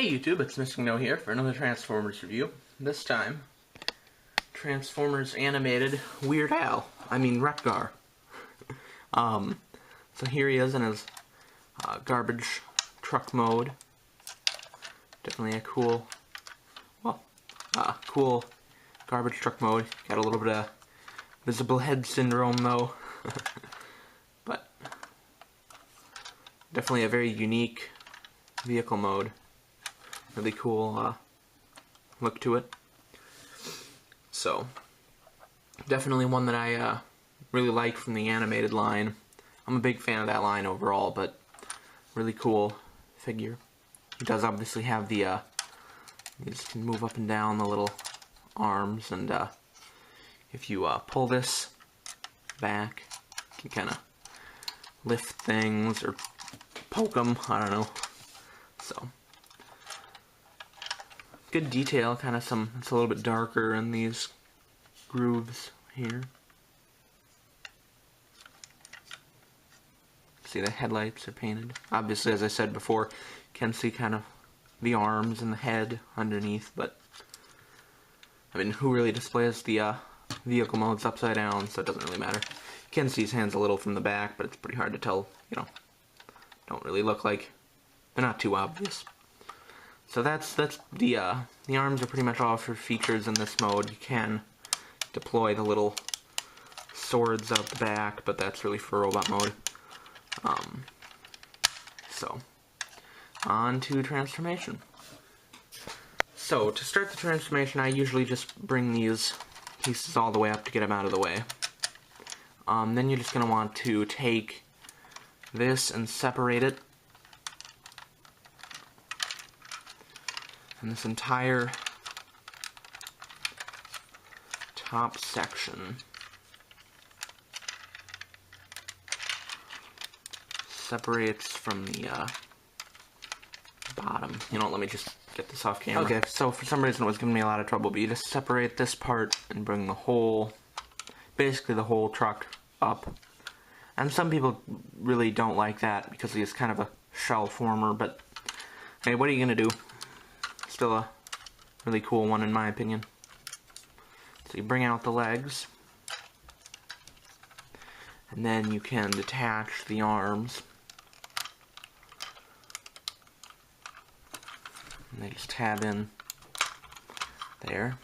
Hey YouTube, it's Missing No here for another Transformers review. This time, Transformers animated Weird Al. I mean Wreck-Gar. So here he is in his garbage truck mode. Definitely a cool, cool garbage truck mode. Got a little bit of visible head syndrome though, but definitely a very unique vehicle mode. Really cool look to it. So, definitely one that I really like from the animated line. I'm a big fan of that line overall, but really cool figure. He does obviously have the, you just can move up and down the little arms, and if you pull this back, you can kind of lift things or poke them, I don't know. So, good detail, kind of it's a little bit darker in these grooves here. See, the headlights are painted. Obviously, as I said before, you can see kind of the arms and the head underneath, but I mean, who really displays the vehicle modes upside down, so it doesn't really matter. You can see his hands a little from the back, but it's pretty hard to tell, you know. Don't really look like, they're not too obvious. So that's the arms are pretty much all for features in this mode. You can deploy the little swords out the back, but that's really for robot mode. So, on to transformation. So, to start the transformation, I usually just bring these pieces all the way up to get them out of the way. Then you're just going to want to take this and separate it. And this entire top section separates from the bottom. You know, let me just get this off camera. Okay, so for some reason it was giving me a lot of trouble, but you just separate this part and bring the whole, basically the whole truck up. And some people really don't like that because he's kind of a shell former, but hey, what are you gonna do? Still a really cool one in my opinion. So you bring out the legs, and then you can detach the arms, and they just tab in there,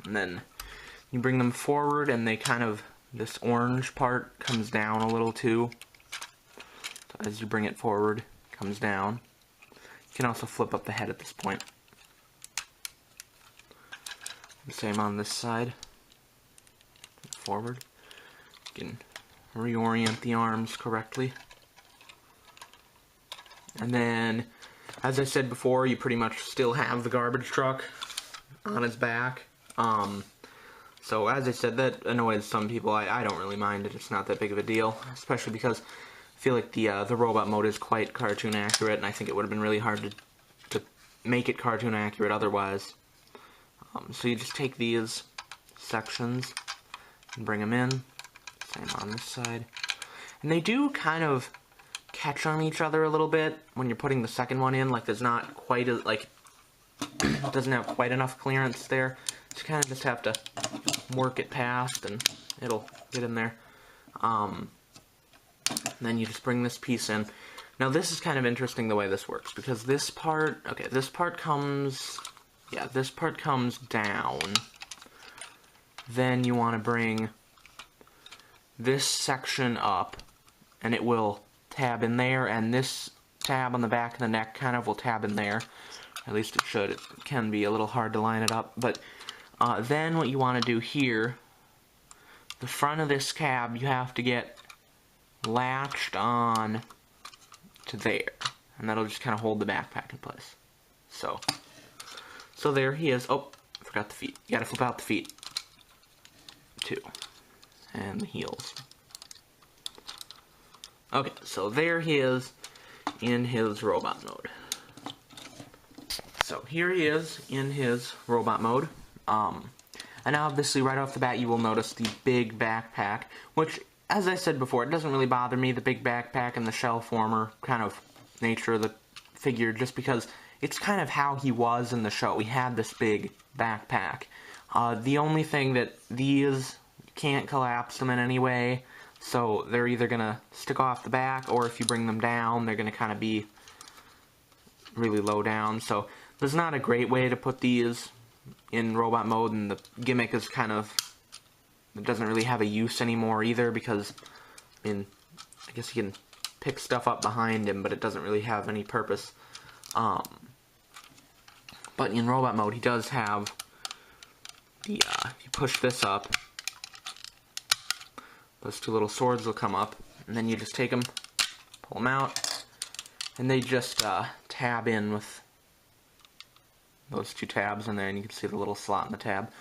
and then you bring them forward, and they kind of, this orange part comes down a little too. So as you bring it forward, it comes down. You can also flip up the head at this point. Same on this side. Forward. You can reorient the arms correctly. And then, as I said before, you pretty much still have the garbage truck on its back. So as I said, that annoys some people. I don't really mind it. It's not that big of a deal, especially because I feel like the robot mode is quite cartoon accurate, and I think it would have been really hard to make it cartoon accurate otherwise. So you just take these sections and bring them in. Same on this side. And they do kind of catch on each other a little bit when you're putting the second one in. Like there's not quite a, like, it doesn't have quite enough clearance there. So you kind of just have to work it past and it'll get in there. And then you just bring this piece in. Now this is kind of interesting the way this works, because this part, okay, this part comes... yeah, this part comes down. Then you want to bring this section up, and it will tab in there, and this tab on the back of the neck kind of will tab in there. At least it should. It can be a little hard to line it up, but then what you want to do here, the front of this cab, you have to get latched on to there, and that'll just kind of hold the backpack in place. So there he is. Oh, I forgot the feet. You gotta flip out the feet, too. And the heels. Okay, so there he is in his robot mode. So here he is in his robot mode. And obviously right off the bat you will notice the big backpack, which, as I said before, it doesn't really bother me, the big backpack and the shell former kind of nature of the figure, just because it's kind of how he was in the show. He had this big backpack. The only thing that these can't collapse them in any way, so they're either going to stick off the back, or if you bring them down, they're going to kind of be really low down. So there's not a great way to put these in robot mode, and the gimmick is kind of, it doesn't really have a use anymore either, because, I mean, I guess you can pick stuff up behind him, but it doesn't really have any purpose. But in robot mode, he does have the, if you push this up, those two little swords will come up, and then you just take them, pull them out, and they just tab in with those two tabs in there, and you can see the little slot in the tab.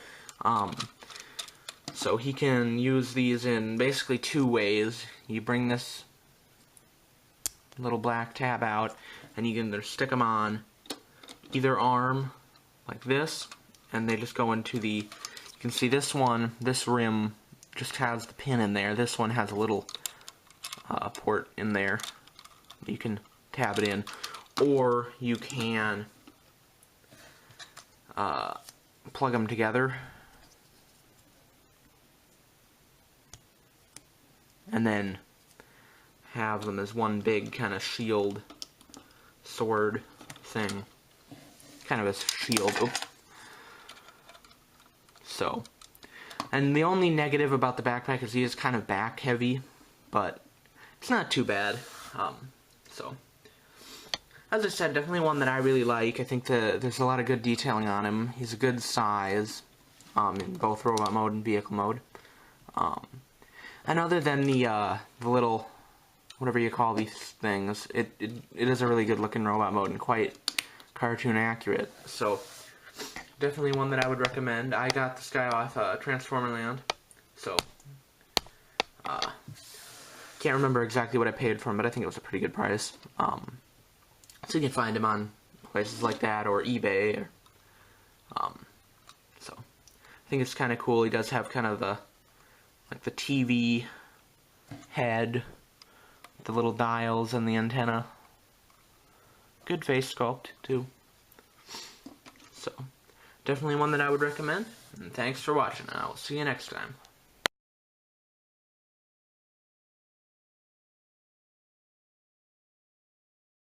So he can use these in basically two ways. You bring this little black tab out, and you can either stick them on either arm, like this, and they just go into the, you can see this one, this rim just has the pin in there. This one has a little port in there. You can tab it in, or you can plug them together, and then have them as one big kind of shield sword thing, kind of a shield. Oops. So, and the only negative about the backpack is he is kind of back heavy, but it's not too bad. So, as I said, definitely one that I really like. I think there's a lot of good detailing on him. He's a good size in both robot mode and vehicle mode. And other than the little, whatever you call these things, it is a really good looking robot mode and quite cartoon accurate. So, definitely one that I would recommend. I got this guy off Transformerland, so can't remember exactly what I paid for him, but I think it was a pretty good price. So you can find him on places like that, or eBay, or, so I think it's kind of cool. He does have kind of the, like the TV head, the little dials and the antenna. Good face sculpt, too. So, definitely one that I would recommend. And thanks for watching. I will see you next time.